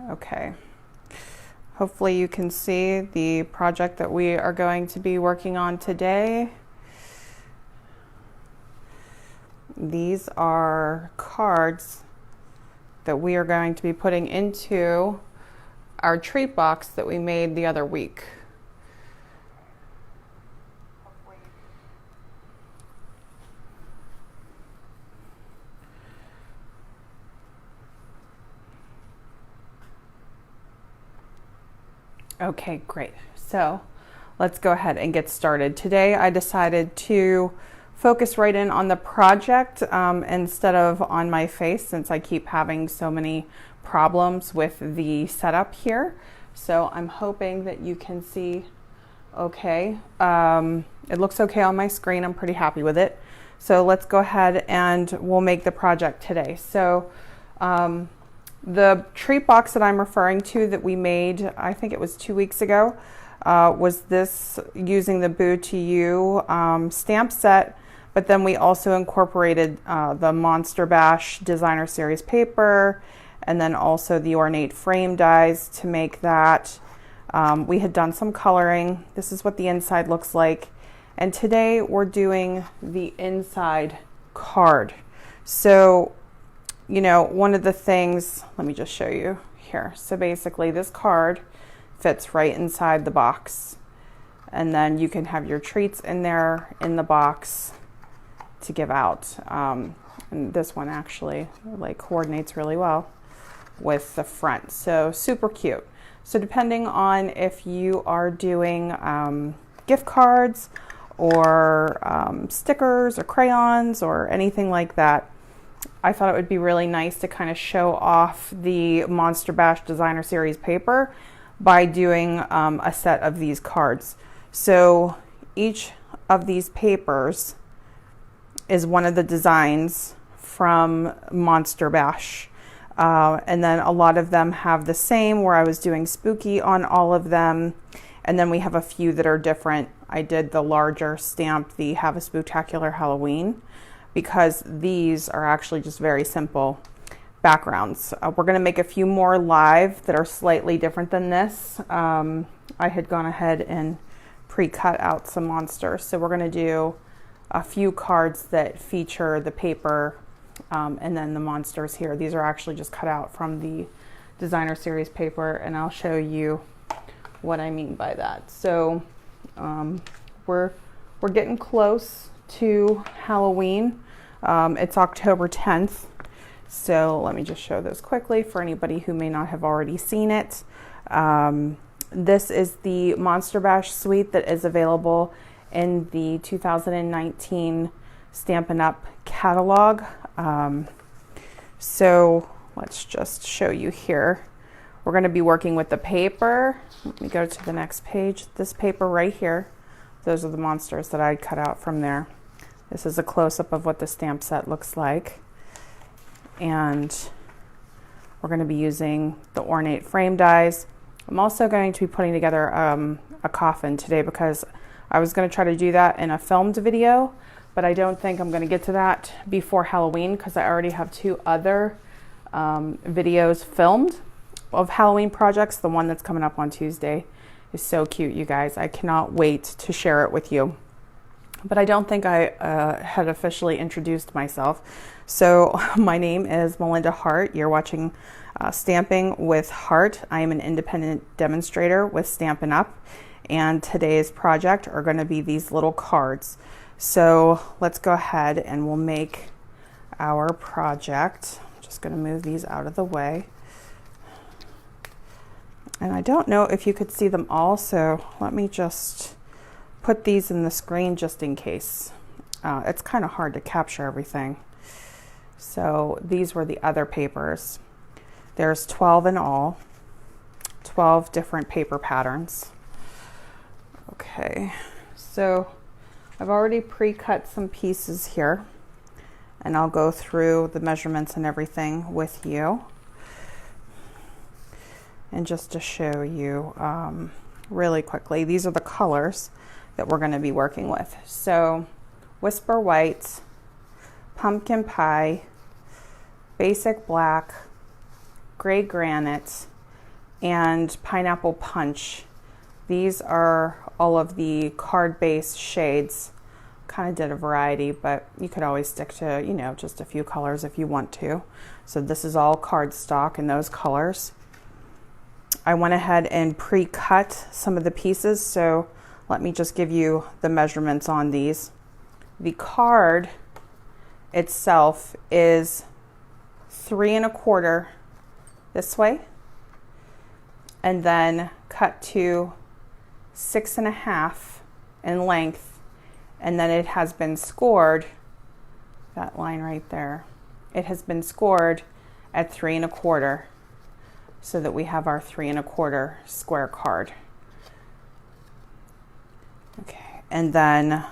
Okay. Hopefully you can see the project that we are going to be working on today. These are cards that we are going to be putting into our treat box that we made the other week. Okay, great. So let's go ahead and get started. Today I decided to focus right in on the project instead of on my face, since I keep having so many problems with the setup here. So I'm hoping that you can see okay. It looks okay on my screen. I'm pretty happy with it. So let's go ahead and we'll make the project today. So the treat box that I'm referring to that we made, I think it was 2 weeks ago, was this using the Boo to You stamp set, but then we also incorporated the Monster Bash Designer Series paper and then also the ornate frame dies to make that. We had done some coloring. This is what the inside looks like. And today we're doing the inside card. So, you know, one of the things, let me just show you here. So basically this card fits right inside the box. And then you can have your treats in there in the box to give out. And this one actually like coordinates really well with the front. So super cute. So depending on if you are doing gift cards or stickers or crayons or anything like that, I thought it would be really nice to kind of show off the Monster Bash Designer Series paper by doing a set of these cards. So each of these papers is one of the designs from Monster Bash. And then a lot of them have the same, where I was doing spooky on all of them. And then we have a few that are different. I did the larger stamp, the Have a Spooktacular Halloween, because these are actually just very simple backgrounds. We're going to make a few more live that are slightly different than this. I had gone ahead and pre-cut out some monsters. So we're going to do a few cards that feature the paper and then the monsters here. These are actually just cut out from the Designer Series paper, and I'll show you what I mean by that. So we're getting close to Halloween. It's October 10th. So let me just show this quickly for anybody who may not have already seen it. This is the Monster Bash suite that is available in the 2019 Stampin' Up! Catalog. So let's just show you here. We're going to be working with the paper. Let me go to the next page. This paper right here. Those are the monsters that I cut out from there. This is a close-up of what the stamp set looks like. And we're going to be using the ornate frame dies. I'm also going to be putting together a coffin today, because I was going to try to do that in a filmed video, but I don't think I'm going to get to that before Halloween, because I already have 2 other videos filmed of Halloween projects. The one that's coming up on Tuesday is so cute, you guys. I cannot wait to share it with you. But I don't think I had officially introduced myself. So my name is Melinda Hart. You're watching Stamping with Hart. I am an independent demonstrator with Stampin' Up! And today's project are going to be these little cards. So let's go ahead and we'll make our project. I'm just going to move these out of the way. And I don't know if you could see them all, so let me just put these in the screen just in case. It's kind of hard to capture everything. So these were the other papers. There's 12 in all, 12 different paper patterns. Okay, so I've already pre-cut some pieces here, and I'll go through the measurements and everything with you. And just to show you really quickly, these are the colors that we're going to be working with. So Whisper White, Pumpkin Pie, Basic Black, Gray Granite, and Pineapple Punch. These are all of the card-based shades. Kind of did a variety, but you could always stick to, you know, just a few colors if you want to. So this is all cardstock in those colors. I went ahead and pre-cut some of the pieces, so let me just give you the measurements on these. The card itself is 3 1/4 this way, and then cut to 6 1/2 in length, and then it has been scored, that line right there, it has been scored at 3 1/4, so that we have our 3 1/4 square card. Okay, and then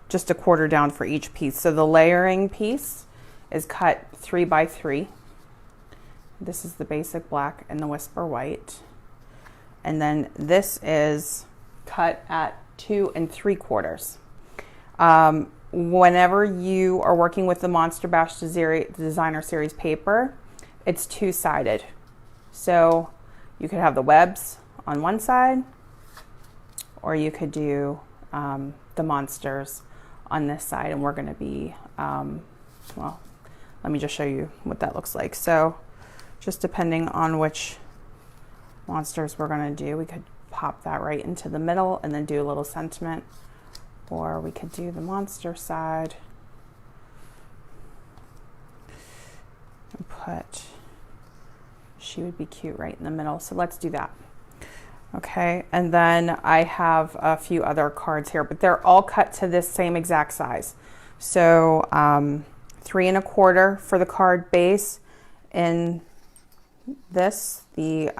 just 1/4 down for each piece. So the layering piece is cut 3 by 3. This is the basic black and the whisper white. And then this is cut at 2 3/4. Whenever you are working with the Monster Bash Designer Series paper, it's two-sided. So you could have the webs on one side, or you could do the monsters on this side, and we're going to be, well, let me just show you what that looks like. So just depending on which monsters we're going to do, we could pop that right into the middle and then do a little sentiment, or we could do the monster side and put, she would be cute right in the middle. So let's do that. Okay, and then I have a few other cards here, but they're all cut to this same exact size. So 3 1/4 for the card base. In this, the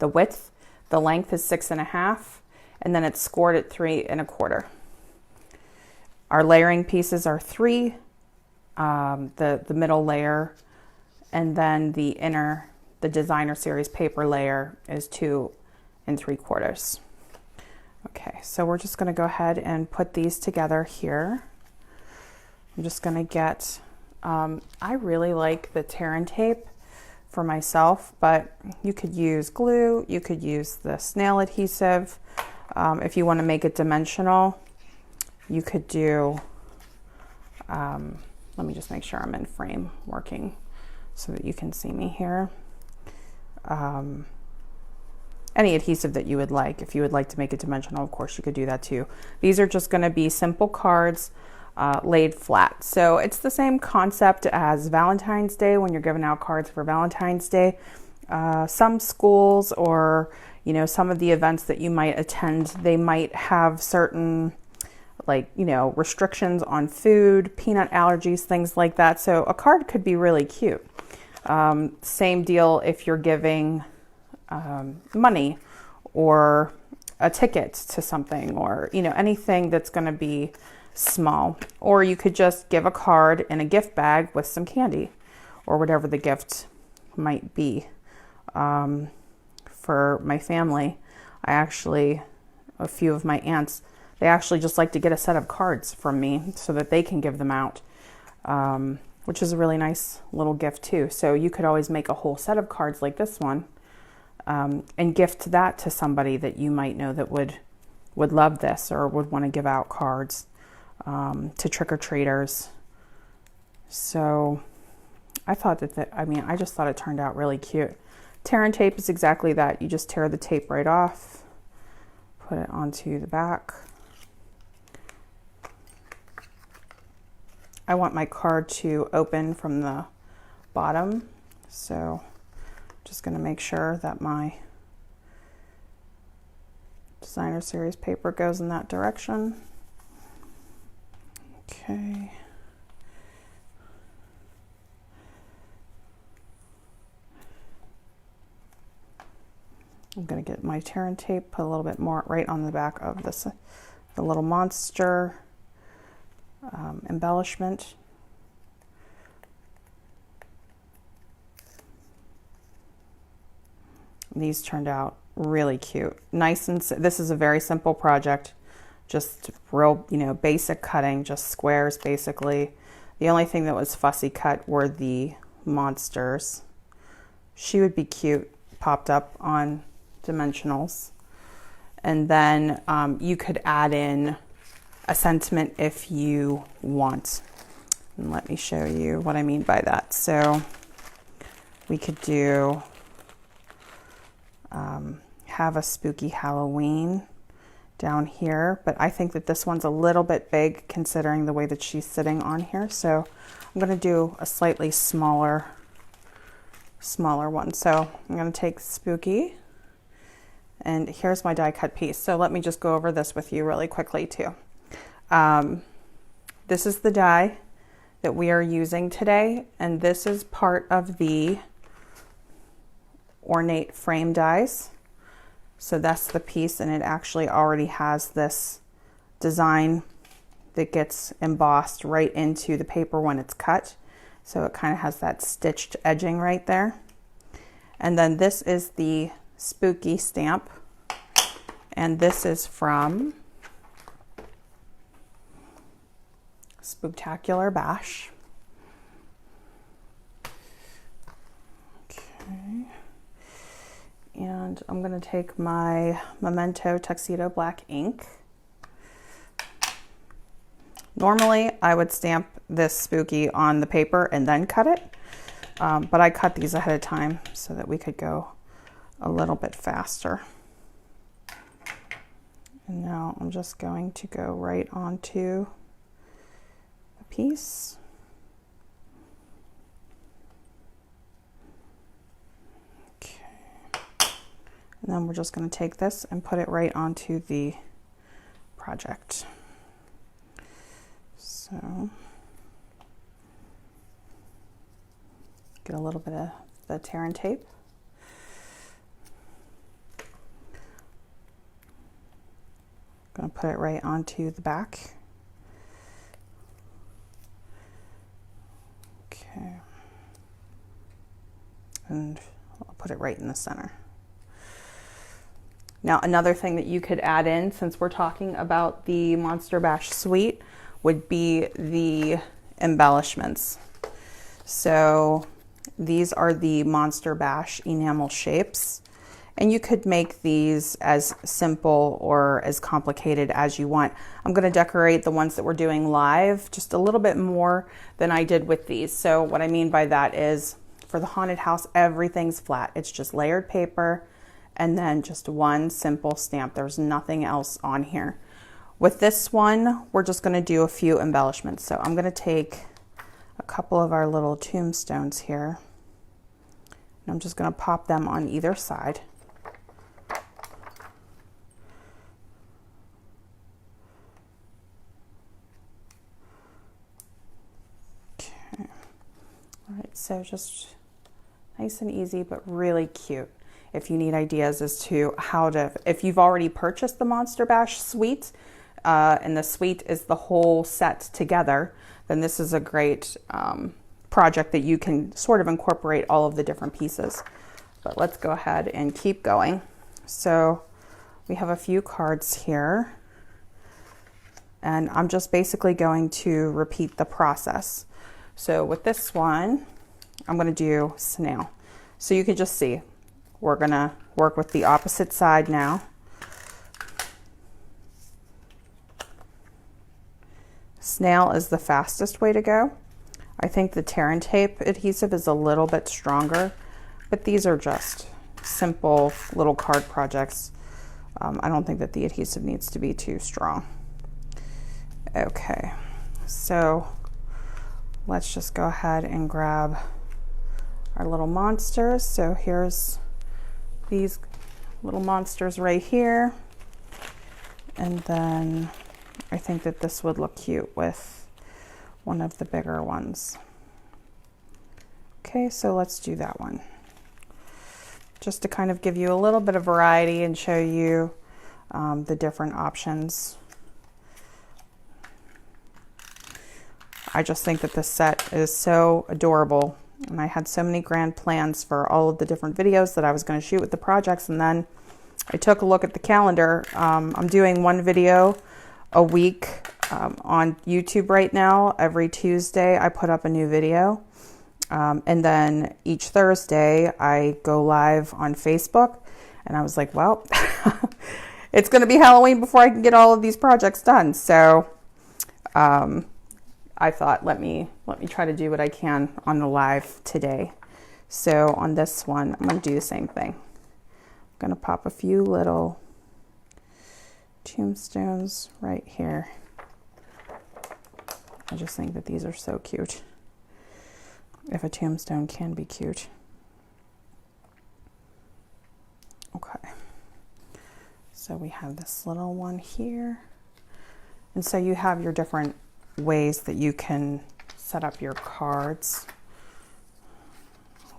width, the length is 6 1/2, and then it's scored at 3 1/4. Our layering pieces are 3, the middle layer, and then the inner, the Designer Series paper layer is 2 3/4. Okay, so we're just going to go ahead and put these together here. I'm just going to get, I really like the tear and tape for myself, but you could use glue, you could use the snail adhesive. If you want to make it dimensional, you could do, let me just make sure I'm in frame working so that you can see me here. Any adhesive that you would like. If you would like to make it dimensional, of course you could do that too. These are just going to be simple cards laid flat. So it's the same concept as Valentine's Day when you're giving out cards for Valentine's Day. Some schools, or you know, some of the events that you might attend, they might have certain, like, you know, restrictions on food, peanut allergies, things like that. So a card could be really cute. Same deal if you're giving money or a ticket to something, or you know, anything that's going to be small. Or you could just give a card in a gift bag with some candy or whatever the gift might be. For my family, I actually, a few of my aunts, they actually just like to get a set of cards from me so that they can give them out, which is a really nice little gift too. So you could always make a whole set of cards like this one, and gift that to somebody that you might know that would love this or would want to give out cards to trick-or-treaters. So I thought that, I just thought it turned out really cute. Tear and tape is exactly that. You just tear the tape right off, put it onto the back. I want my card to open from the bottom, so just going to make sure that my Designer Series paper goes in that direction. Okay. I'm going to get my tear and tape, put a little bit more right on the back of this, the little monster embellishment. These turned out really cute. Nice, and this is a very simple project. Just real, you know, basic cutting, just squares basically. The only thing that was fussy cut were the monsters. She would be cute popped up on dimensionals. And then you could add in a sentiment if you want. And let me show you what I mean by that. So we could do have a spooky Halloween down here, but I think that this one's a little bit big considering the way that she's sitting on here. So I'm going to do a slightly smaller one. So I'm going to take spooky, and here's my die cut piece. So let me just go over this with you really quickly too. This is the die that we are using today, and this is part of the ornate frame dies. So that's the piece, and it actually already has this design that gets embossed right into the paper when it's cut. So it kind of has that stitched edging right there. And then this is the spooky stamp, and this is from Spooktacular Bash. Okay. And I'm going to take my Memento Tuxedo Black ink. Normally, I would stamp this spooky on the paper and then cut it, but I cut these ahead of time so that we could go a little bit faster. And now I'm just going to go right onto the piece. And then we're just going to take this and put it right onto the project. So get a little bit of the tear and tape. Going to put it right onto the back. Okay. And I'll put it right in the center. Now, another thing that you could add in, since we're talking about the Monster Bash suite, would be the embellishments. So these are the Monster Bash enamel shapes, and you could make these as simple or as complicated as you want. I'm going to decorate the ones that we're doing live just a little bit more than I did with these. So what I mean by that is, for the haunted house, everything's flat. It's just layered paper and then just one simple stamp. There's nothing else on here. With this one, we're just going to do a few embellishments. So I'm going to take a couple of our little tombstones here, and I'm just going to pop them on either side. Okay. All right, so just nice and easy, but really cute. If you need ideas as to how to, if you've already purchased the Monster Bash suite, and the suite is the whole set together, then this is a great project that you can sort of incorporate all of the different pieces. But let's go ahead and keep going. So we have a few cards here, and I'm just basically going to repeat the process. So with this one, I'm going to do snail. So you can just see, we're going to work with the opposite side now. Snail is the fastest way to go. I think the tear and tape adhesive is a little bit stronger, but these are just simple little card projects. I don't think that the adhesive needs to be too strong. Okay, so let's just go ahead and grab our little monsters. So here's these little monsters right here, and then I think that this would look cute with one of the bigger ones. Okay, so let's do that one, just to kind of give you a little bit of variety and show you the different options. I just think that this set is so adorable, and I had so many grand plans for all of the different videos that I was going to shoot with the projects, and then I took a look at the calendar. I'm doing one video a week on YouTube right now. Every Tuesday I put up a new video, And then each Thursday I go live on Facebook, and I was like, well, it's going to be Halloween before I can get all of these projects done. So I thought, let me try to do what I can on the live today. So on this one, I'm going to do the same thing. I'm going to pop a few little tombstones right here. I just think that these are so cute. If a tombstone can be cute. Okay. So we have this little one here. And so you have your different ways that you can set up your cards.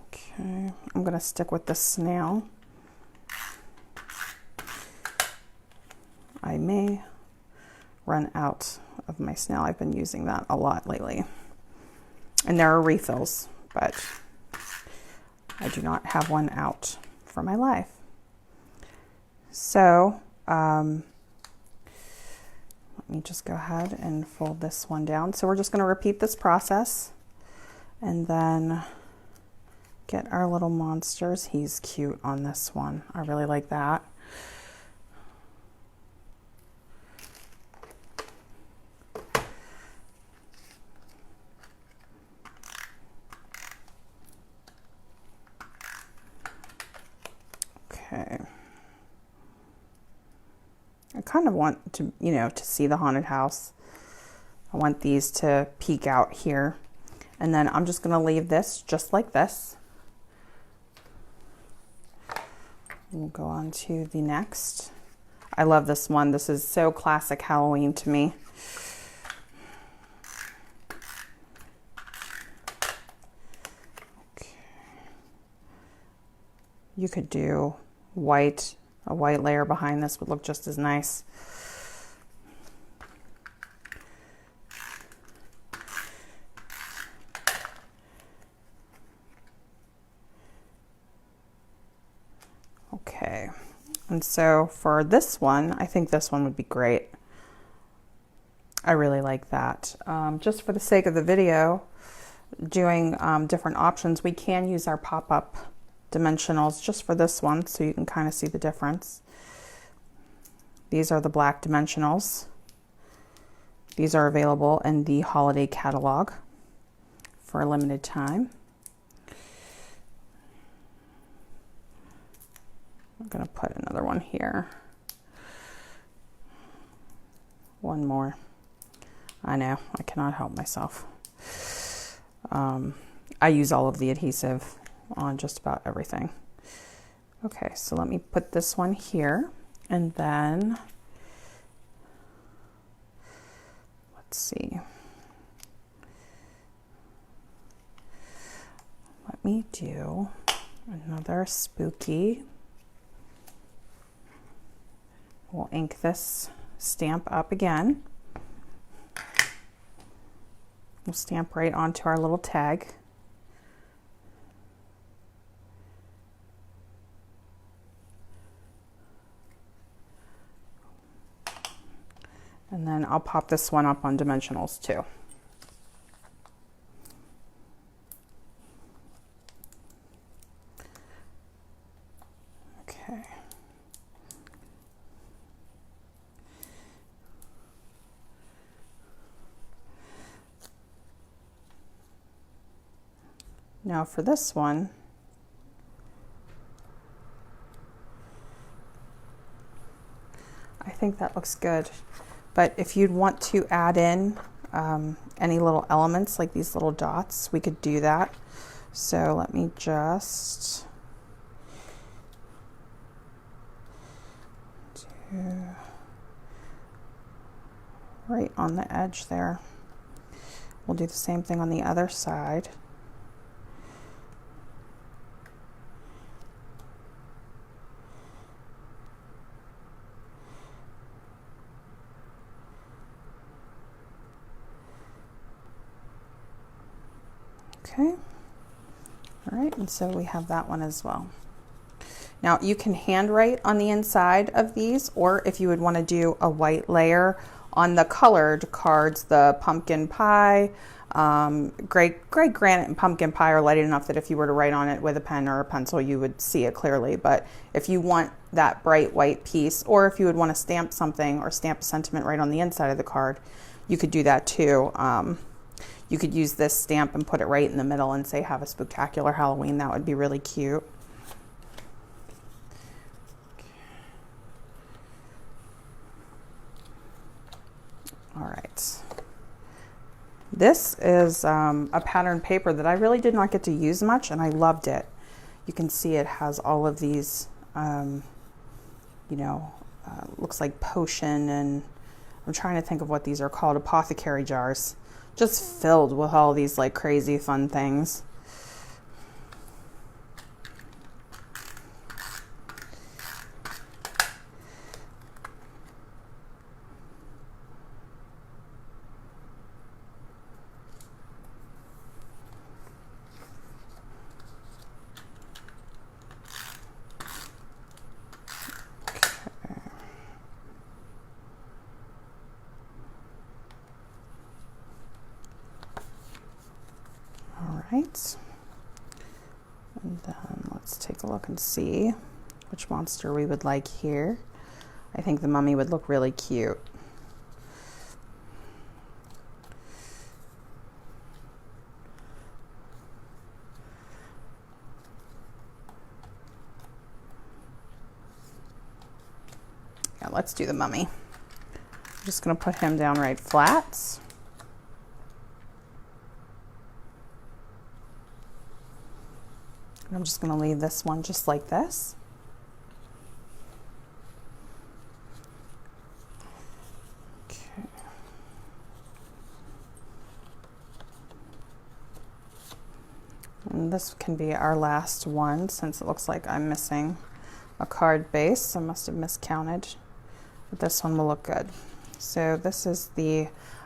Okay, I'm going to stick with the snail. I may run out of my snail. I've been using that a lot lately. And there are refills, but I do not have one out for my life. So let me just go ahead and fold this one down. So we're just going to repeat this process and then get our little monsters. He's cute on this one. I really like that. Okay. I kind of want to, to see the haunted house. I want these to peek out here. And then I'm just going to leave this just like this. We'll go on to the next. I love this one. This is so classic Halloween to me. Okay. You could do white. A white layer behind this would look just as nice. Okay, and so for this one, I think this one would be great. I really like that. Just for the sake of the video, doing different options, we can use our pop-up dimensionals just for this one so you can kind of see the difference. These are the black dimensionals. These are available in the holiday catalog for a limited time. I'm going to put another one here. One more. I know, I cannot help myself. I use all of the adhesive on just about everything. Okay, so let me put this one here, and then let's see. Let me do another spooky. We'll ink this stamp up again. We'll stamp right onto our little tag. And then I'll pop this one up on dimensionals too. Okay. Now for this one, I think that looks good. But if you'd want to add in any little elements like these little dots, we could do that. So let me just do right on the edge there. We'll do the same thing on the other side. Okay, all right, and so we have that one as well. Now you can handwrite on the inside of these, or if you would want to do a white layer on the colored cards, the pumpkin pie, great granite and pumpkin pie are light enough that if you were to write on it with a pen or a pencil, you would see it clearly. But if you want that bright white piece, or if you would want to stamp something or stamp a sentiment right on the inside of the card, you could do that too. You could use this stamp and put it right in the middle and say, have a spectacular Halloween. That would be really cute. All right. This is a pattern paper that I really did not get to use much, and I loved it. You can see it has all of these, looks like potion, and I'm trying to think of what these are called, apothecary jars, just filled with all these like crazy fun things. Right, and then let's take a look and see which monster we would like here. I think the mummy would look really cute. Yeah, let's do the mummy. I'm just going to put him down right flat. I'm just going to leave this one just like this. Okay. And this can be our last one, since it looks like I'm missing a card base. I must have miscounted, but this one will look good. So this is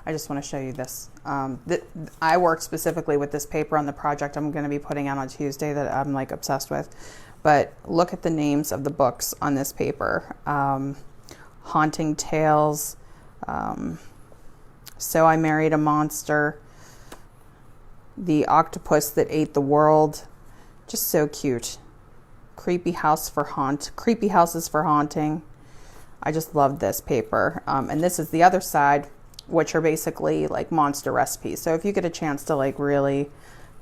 I just want to show you this. I worked specifically with this paper on the project I'm going to be putting out on Tuesday that I'm like obsessed with. But look at the names of the books on this paper. Haunting Tales, So I Married a Monster, The Octopus That Ate the World. Just so cute. Creepy Houses for Haunting. I just love this paper. And this is the other side, which are basically like monster recipes. So if you get a chance to like really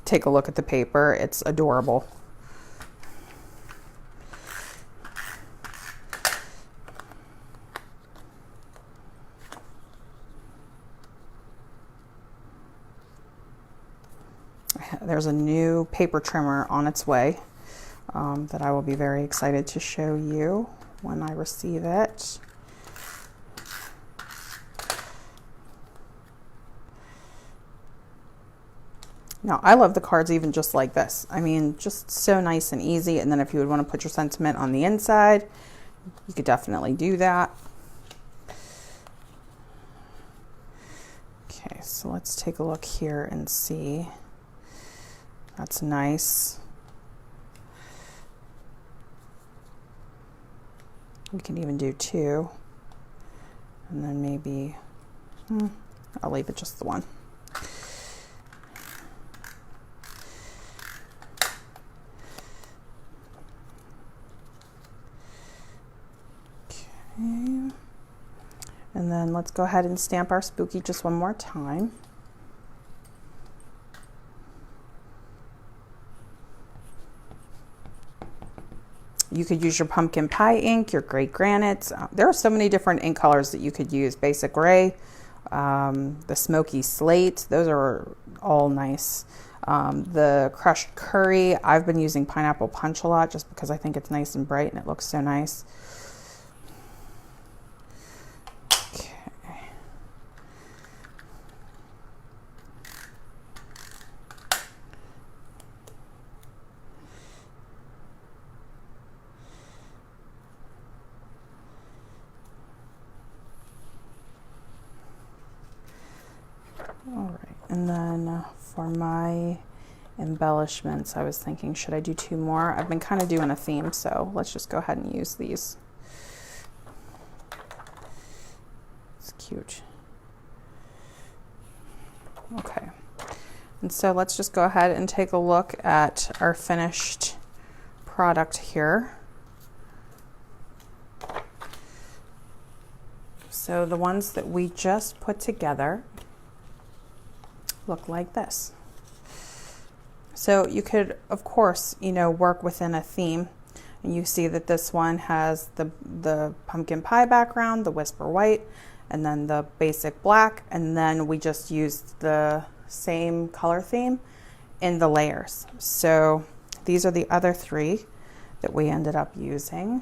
take a look at the paper, it's adorable. There's a new paper trimmer on its way that I will be very excited to show you when I receive it. Now, I love the cards even just like this. I mean, just so nice and easy. And then if you would want to put your sentiment on the inside, you could definitely do that. Okay, so let's take a look here and see. That's nice. We can even do two. And then maybe, I'll leave it just the one. And then let's go ahead and stamp our spooky just one more time. You could use your pumpkin pie ink, your gray granites. There are so many different ink colors that you could use. Basic gray, the smoky slate, those are all nice. The crushed curry, I've been using pineapple punch a lot just because I think it's nice and bright and it looks so nice. All right, and then for my embellishments, I was thinking, should I do two more? I've been kind of doing a theme, so let's just go ahead and use these. It's cute. Okay. And so let's just go ahead and take a look at our finished product here. So the ones that we just put together look like this. So you could, of course, work within a theme. And you see that this one has the pumpkin pie background, the whisper white, and then the basic black. And then we just used the same color theme in the layers. So these are the other three that we ended up using.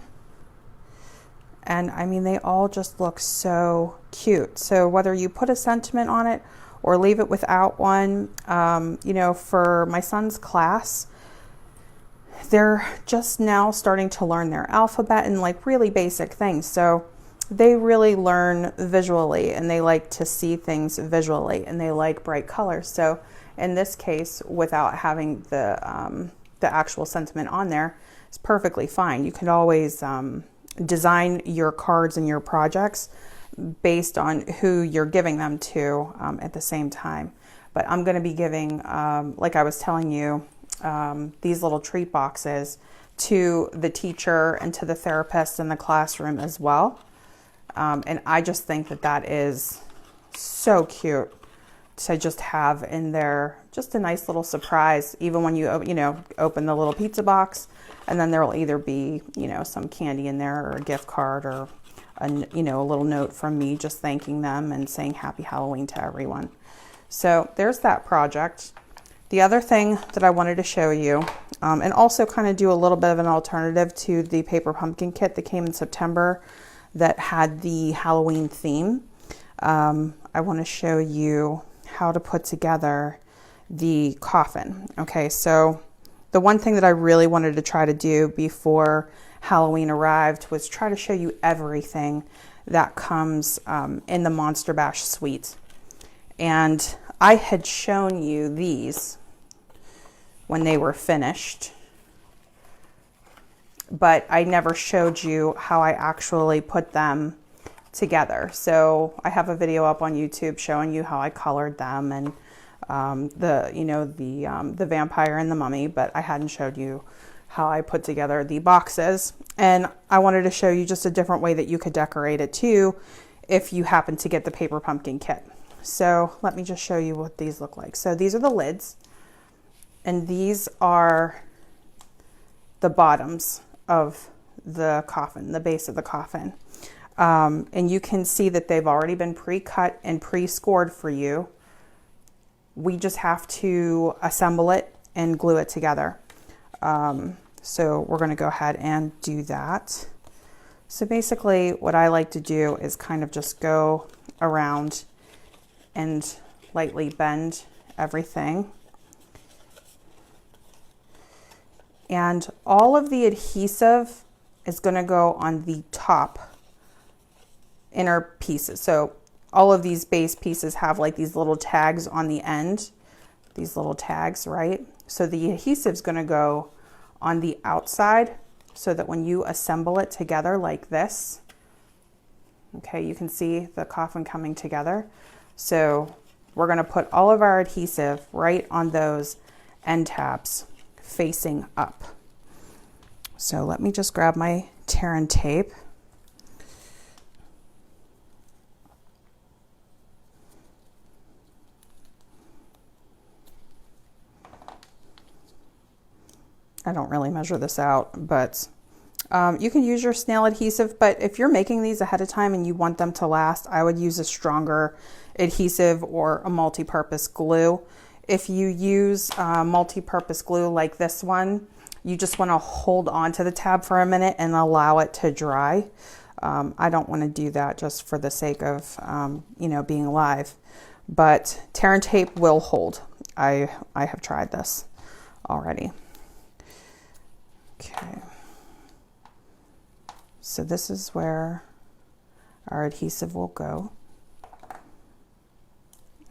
And I mean, they all just look so cute. So whether you put a sentiment on it or leave it without one, for my son's class, they're just now starting to learn their alphabet and like really basic things. So they really learn visually and they like to see things visually and they like bright colors. So in this case, without having the actual sentiment on there, it's perfectly fine. You can always design your cards and your projects based on who you're giving them to at the same time. But I'm going to be giving, like I was telling you, these little treat boxes to the teacher and to the therapist in the classroom as well. And I just think that is so cute to just have in there, just a nice little surprise, even when you open the little pizza box, and then there will either be, some candy in there or a gift card or a little note from me just thanking them and saying happy Halloween to everyone. So there's that project. The other thing that I wanted to show you, and also kind of do a little bit of an alternative to the paper pumpkin kit that came in September that had the Halloween theme. I want to show you how to put together the coffin. Okay, so the one thing that I really wanted to try to do before Halloween arrived was try to show you everything that comes in the Monster Bash suite. And I had shown you these when they were finished, but I never showed you how I actually put them together. So I have a video up on YouTube showing you how I colored them and the vampire and the mummy, but I hadn't showed you how I put together the boxes. And I wanted to show you just a different way that you could decorate it too if you happen to get the paper pumpkin kit. So let me just show you what these look like. So these are the lids, and these are the bottoms of the coffin, the base of the coffin. And you can see that they've already been pre-cut and pre-scored for you. We just have to assemble it and glue it together. So we're going to go ahead and do that. So basically what I like to do is kind of just go around and lightly bend everything. And all of the adhesive is going to go on the top inner pieces. So all of these base pieces have like these little tags on the end, these little tags, right? So the adhesive is going to go on the outside so that when you assemble it together like this, okay, you can see the coffin coming together. So we're going to put all of our adhesive right on those end tabs facing up. So let me just grab my tear and tape. I don't really measure this out, but you can use your snail adhesive, but if you're making these ahead of time and you want them to last, I would use a stronger adhesive or a multi-purpose glue. If you use multi-purpose glue like this one, you just want to hold on to the tab for a minute and allow it to dry. I don't want to do that just for the sake of, being live, but tear and tape will hold. I have tried this already. Okay, so this is where our adhesive will go.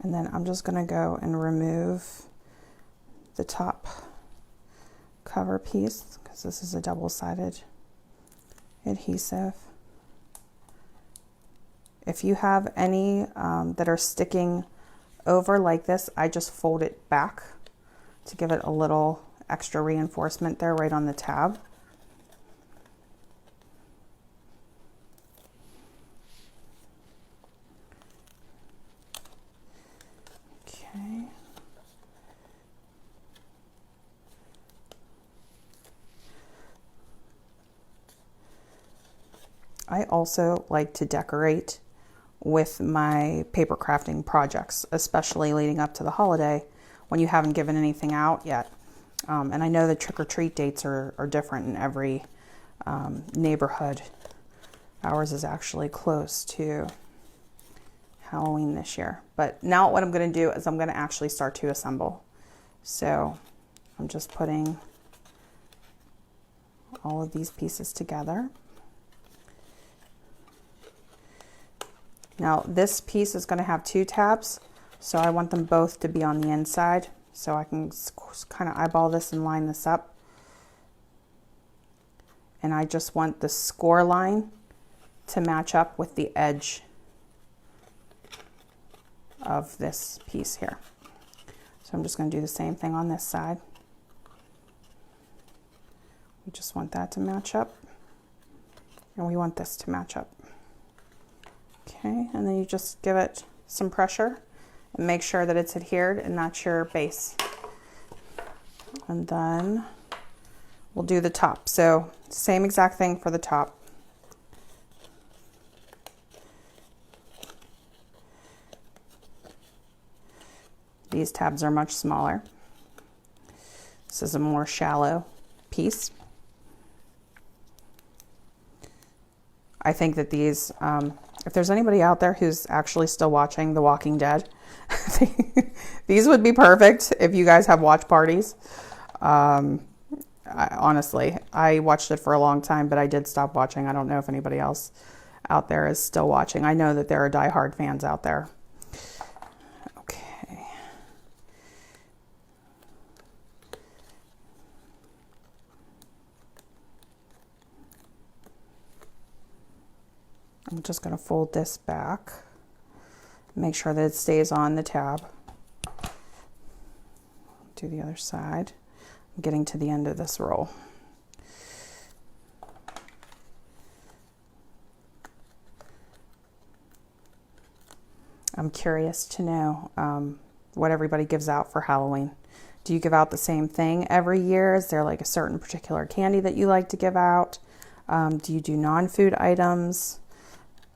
And then I'm just going to go and remove the top cover piece because this is a double-sided adhesive. If you have any that are sticking over like this, I just fold it back to give it a little extra reinforcement there right on the tab. Okay. I also like to decorate with my paper crafting projects, especially leading up to the holiday when you haven't given anything out yet. And I know the trick-or-treat dates are different in every neighborhood. Ours is actually close to Halloween this year. But now what I'm going to do is I'm going to actually start to assemble. So I'm just putting all of these pieces together. Now this piece is going to have 2 tabs, so I want them both to be on the inside, so I can kind of eyeball this and line this up. And I just want the score line to match up with the edge of this piece here. So I'm just going to do the same thing on this side. We just want that to match up, and we want this to match up. Okay, and then you just give it some pressure and make sure that it's adhered and that's your base. And then we'll do the top. So same exact thing for the top. These tabs are much smaller. This is a more shallow piece. I think that these, if there's anybody out there who's actually still watching The Walking Dead, these would be perfect if you guys have watch parties. Honestly, I watched it for a long time, but I did stop watching. I don't know if anybody else out there is still watching. I know that there are diehard fans out there. Okay. I'm just going to fold this back, make sure that it stays on the tab. Do the other side. I'm getting to the end of this roll. I'm curious to know what everybody gives out for Halloween. Do you give out the same thing every year? Is there like a certain particular candy that you like to give out? Do you do non-food items?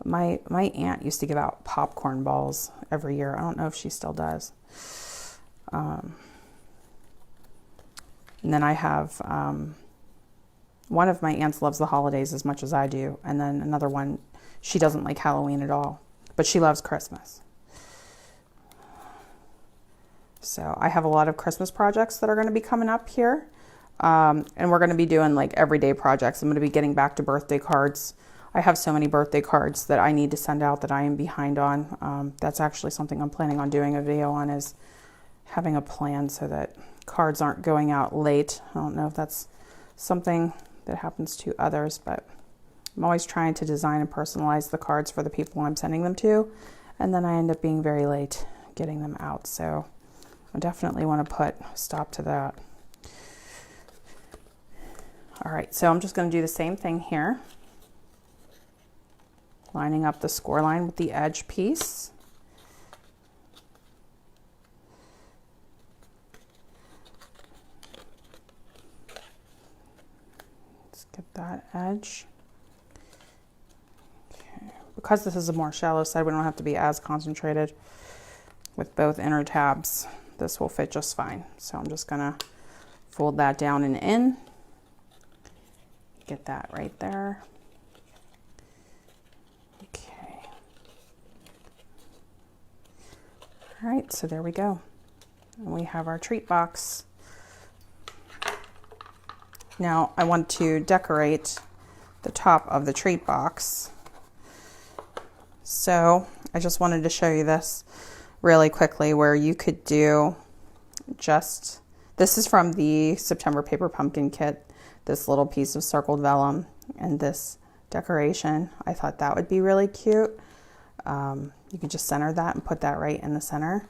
My aunt used to give out popcorn balls every year. I don't know if she still does. And then I have one of my aunts loves the holidays as much as I do. And then another one, she doesn't like Halloween at all, but she loves Christmas. So I have a lot of Christmas projects that are going to be coming up here. And we're going to be doing like everyday projects. I'm going to be getting back to birthday cards. I have so many birthday cards that I need to send out that I am behind on. That's actually something I'm planning on doing a video on, is having a plan so that cards aren't going out late. I don't know if that's something that happens to others, but I'm always trying to design and personalize the cards for the people I'm sending them to, and then I end up being very late getting them out. So I definitely want to put a stop to that. All right, so I'm just going to do the same thing here. Lining up the score line with the edge piece. Let's get that edge. Okay. Because this is a more shallow side, we don't have to be as concentrated with both inner tabs. This will fit just fine. So I'm just gonna fold that down and in. Get that right there. All right, so there we go. And we have our treat box. Now I want to decorate the top of the treat box. So I just wanted to show you this really quickly, where you could do just, this is from the September Paper Pumpkin Kit, this little piece of circled vellum and this decoration. I thought that would be really cute. You could just center that and put that right in the center.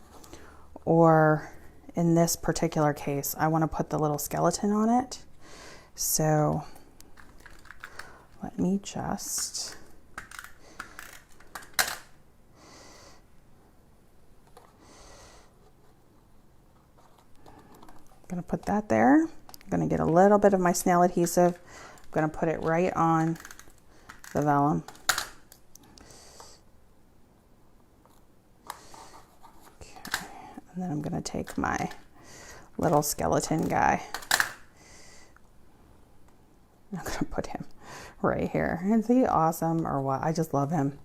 or in this particular case, I want to put the little skeleton on it. So let me just going to put that there. I'm going to get a little bit of my snail adhesive. I'm going to put it right on the vellum. Okay. And then I'm going to take my little skeleton guy. I'm going to put him right here. Is he awesome or what? I just love him.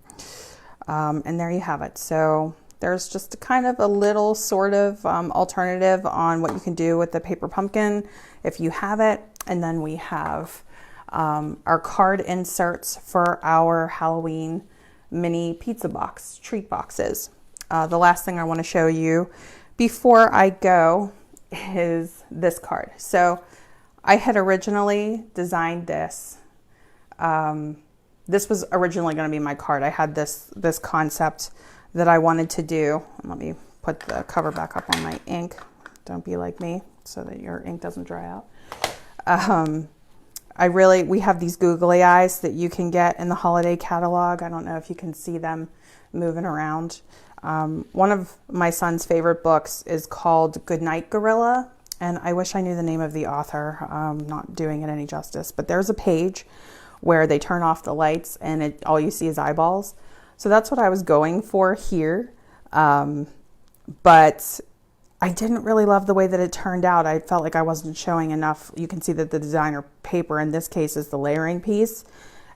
And there you have it. So there's just kind of a little sort of alternative on what you can do with the paper pumpkin if you have it. And then we have our card inserts for our Halloween mini pizza box, treat boxes. The last thing I want to show you before I go is this card. So I had originally designed this. This was originally going to be my card. I had this concept that I wanted to do. Let me put the cover back up on my ink. Don't be like me so that your ink doesn't dry out. We have these googly eyes that you can get in the holiday catalog. I don't know if you can see them moving around. One of my son's favorite books is called Goodnight Gorilla, and I wish I knew the name of the author. I'm not doing it any justice, but there's a page where they turn off the lights and all you see is eyeballs. So that's what I was going for here. But I didn't really love the way that it turned out. I felt like I wasn't showing enough. You can see that the designer paper in this case is the layering piece.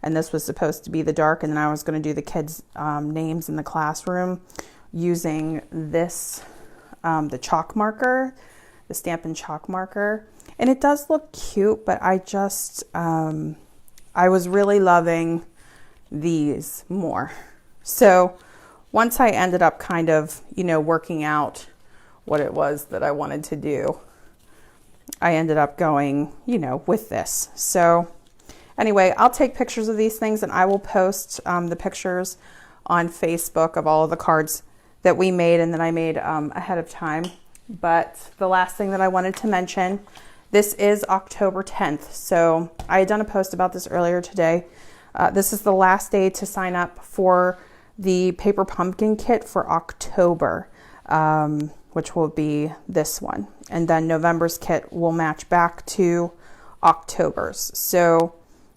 And this was supposed to be the dark. And then I was going to do the kids' names in the classroom using this, the chalk marker, the Stampin' Chalk marker. And it does look cute, but I just, I was really loving these more. So once I ended up kind of, working out what it was that I wanted to do, I ended up going, with this. So anyway, I'll take pictures of these things and I will post the pictures on Facebook of all of the cards that we made and that I made ahead of time. But the last thing that I wanted to mention, this is October 10th. So I had done a post about this earlier today. This is the last day to sign up for the paper pumpkin kit for October, which will be this one. And then November's kit will match back to October's. So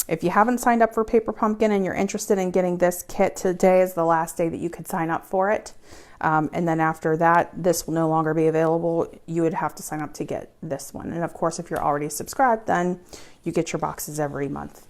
if you haven't signed up for paper pumpkin and you're interested in getting this kit, today is the last day that you could sign up for it. And then after that, this will no longer be available. You would have to sign up to get this one. And of course, if you're already subscribed, then you get your boxes every month.